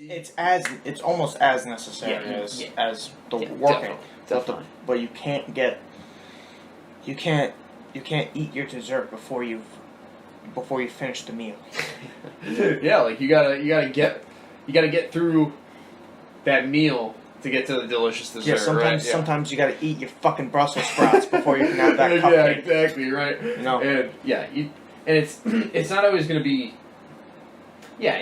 it's almost as necessary as the working. Definitely. But you can't eat your dessert before you finish the meal. Yeah, like you gotta get through that meal to get to the delicious dessert. Yeah, sometimes you gotta eat your fucking Brussels sprouts before you can have that cupcake. Yeah, exactly, right. You know? And it's not always gonna be. Yeah,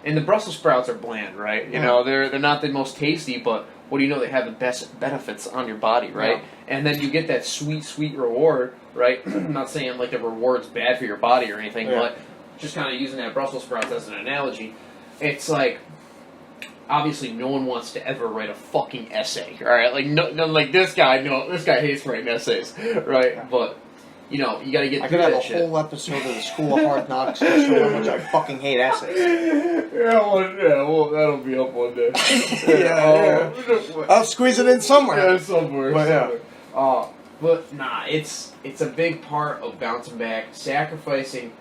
and the Brussels sprouts are bland, right? You know, they're not the most tasty, but what do you know? They have the best benefits on your body, right? Yeah. And then you get that sweet reward, right? I'm not saying like the reward's bad for your body or anything, but just kind of using that Brussels sprouts as an analogy, it's like obviously no one wants to ever write a fucking essay, all right? Like no, like this guy hates writing essays, right? Yeah. But you know, you got to get through that shit. I could have a whole episode of the School of Hard Knocks to show how much I fucking hate essays. Well, that'll be up one day. I'll squeeze it in somewhere. Yeah, somewhere. But nah, it's a big part of bouncing back, sacrificing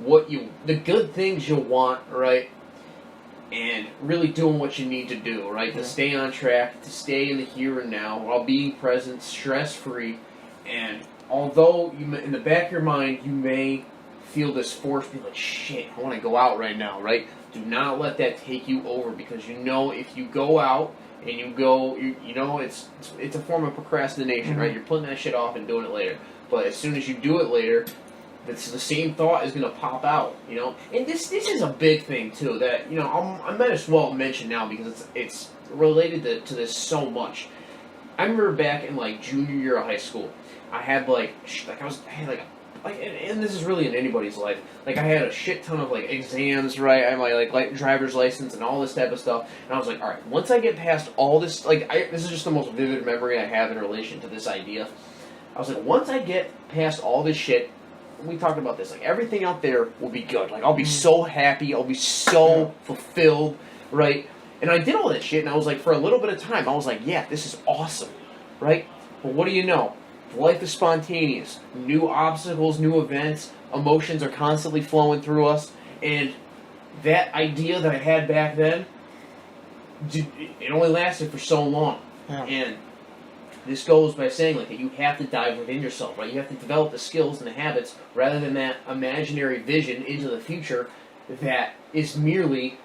the good things you want, right? And really doing what you need to do, right? To stay on track, to stay in the here and now, while being present, stress-free, and although in the back of your mind you may feel this force, be like, shit, I want to go out right now, right? Do not let that take you over, because you know if you go out and you go, you know it's a form of procrastination, right? You're putting that shit off and doing it later. But as soon as you do it later, the same thought is going to pop out, you know? And this is a big thing, too, that, you know, I might as well mention now because it's related to this so much. I remember back in, like, junior year of high school, I had, and this is really in anybody's life, like, I had a shit ton of, like, exams, right? I had my, like driver's license and all this type of stuff, and I was like, alright, once I get past all this, like, this is just the most vivid memory I have in relation to this idea. I was like, once I get past all this shit, we talked about this, like, everything out there will be good. Like, I'll be so happy, I'll be so fulfilled, right? And I did all that shit, and I was like, for a little bit of time, I was like, yeah, this is awesome, right? But what do you know? Life is spontaneous. New obstacles, new events, emotions are constantly flowing through us, and that idea that I had back then, it only lasted for so long. Yeah. And this goes by saying, like, that you have to dive within yourself, right? You have to develop the skills and the habits rather than that imaginary vision into the future that is merely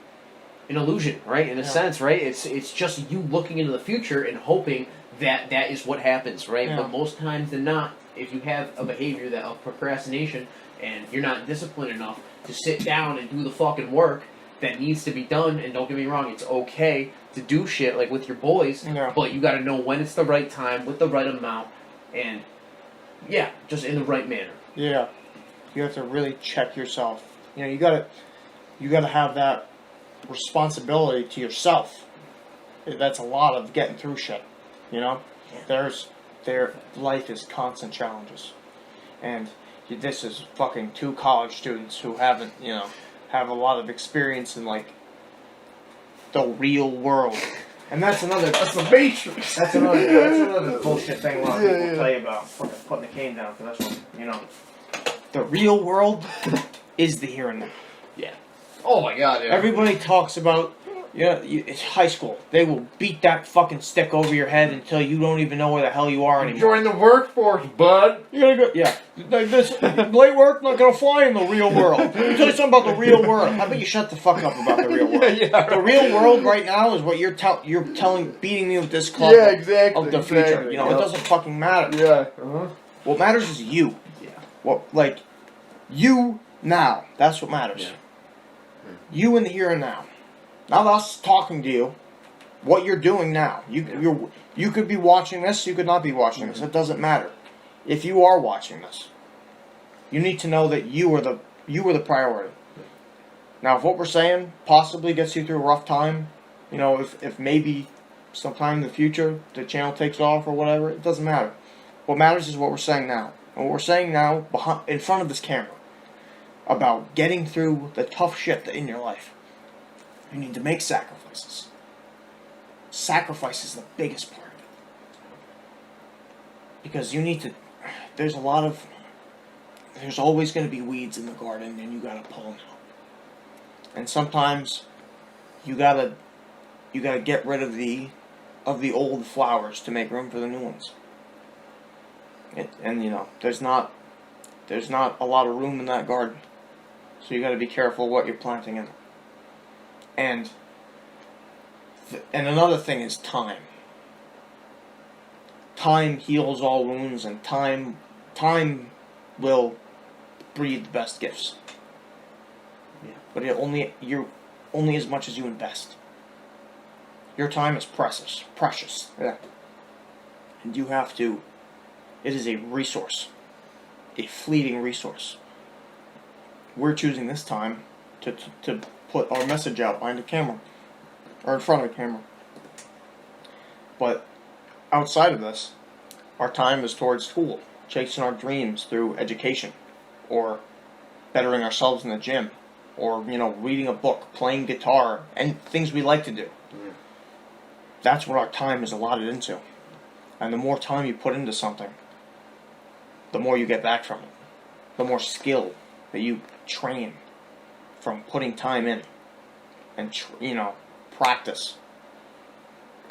an illusion, right? In a sense, right? It's just you looking into the future and hoping that is what happens, right? But most times than not, if you have a behavior of procrastination and you're not disciplined enough to sit down and do the fucking work that needs to be done, and don't get me wrong, it's okay to do shit like with your boys, but you got to know when it's the right time, with the right amount, and just in the right manner. Yeah, you have to really check yourself. You know, you gotta have that responsibility to yourself. That's a lot of getting through shit. You know, their life is constant challenges, and this is fucking two college students who haven't, you know, have a lot of experience in, like, the real world. And that's the Matrix. That's another bullshit thing a lot of people tell you about putting the cane down, because that's what, you know, the real world is the here and now. Yeah. Oh my god, yeah. Everybody talks about, it's high school. They will beat that fucking stick over your head until you don't even know where the hell you are anymore. Join the workforce, bud. You gotta go. Yeah, like this late work not gonna fly in the real world. Let me tell you something about the real world. How about you shut the fuck up about the real world? The real world right now is what you're beating me with this club. Yeah, exactly. Of the future. You know, it doesn't fucking matter. Yeah. What matters is you. Yeah. You now. That's what matters. Yeah. You in the here and now. Not us talking to you. What you're doing now. You could be watching this. You could not be watching this. It doesn't matter. If you are watching this, you need to know that you are the priority. Now, if what we're saying possibly gets you through a rough time, you know, if maybe sometime in the future the channel takes off or whatever, it doesn't matter. What matters is what we're saying now. And what we're saying now in front of this camera about getting through the tough shit in your life. You need to make sacrifices. Sacrifice is the biggest part of it. Because you need to... There's always going to be weeds in the garden, and you got to pull them out. And sometimes you got to you gotta get rid of the old flowers to make room for the new ones. And you know, there's not a lot of room in that garden, so you got to be careful what you're planting in. And another thing is time. Time heals all wounds, and time will breed the best gifts. Yeah. But you're only as much as you invest. Your time is precious. Yeah. And you have to. It is a resource, a fleeting resource. We're choosing this time to put our message out behind the camera, or in front of the camera. But outside of this, our time is towards school, chasing our dreams through education, or bettering ourselves in the gym, or reading a book, playing guitar, and things we like to do. Yeah. That's what our time is allotted into. And the more time you put into something, the more you get back from it. The more skill that you train from putting time in. And, practice.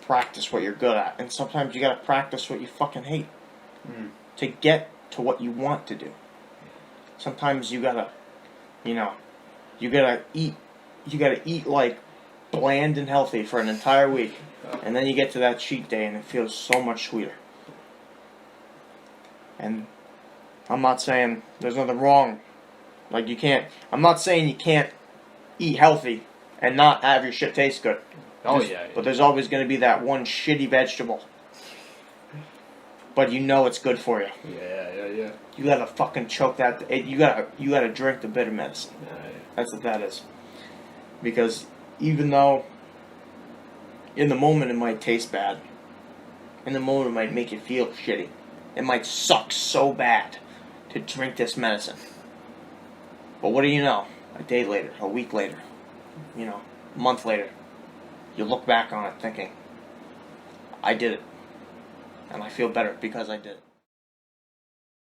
Practice what you're good at. And sometimes you gotta practice what you fucking hate. To get to what you want to do. Sometimes you gotta eat like bland and healthy for an entire week. And then you get to that cheat day and it feels so much sweeter. And I'm not saying there's nothing wrong. I'm not saying you can't eat healthy and not have your shit taste good. Oh, yeah. But there's always going to be that one shitty vegetable. But it's good for you. Yeah. You gotta fucking choke that. You gotta drink the bitter medicine. Yeah. That's what that is. Because even though in the moment it might taste bad, in the moment it might make you feel shitty, it might suck so bad to drink this medicine. But what do you know? A day later, a week later, a month later, you look back on it thinking, I did it. And I feel better because I did it.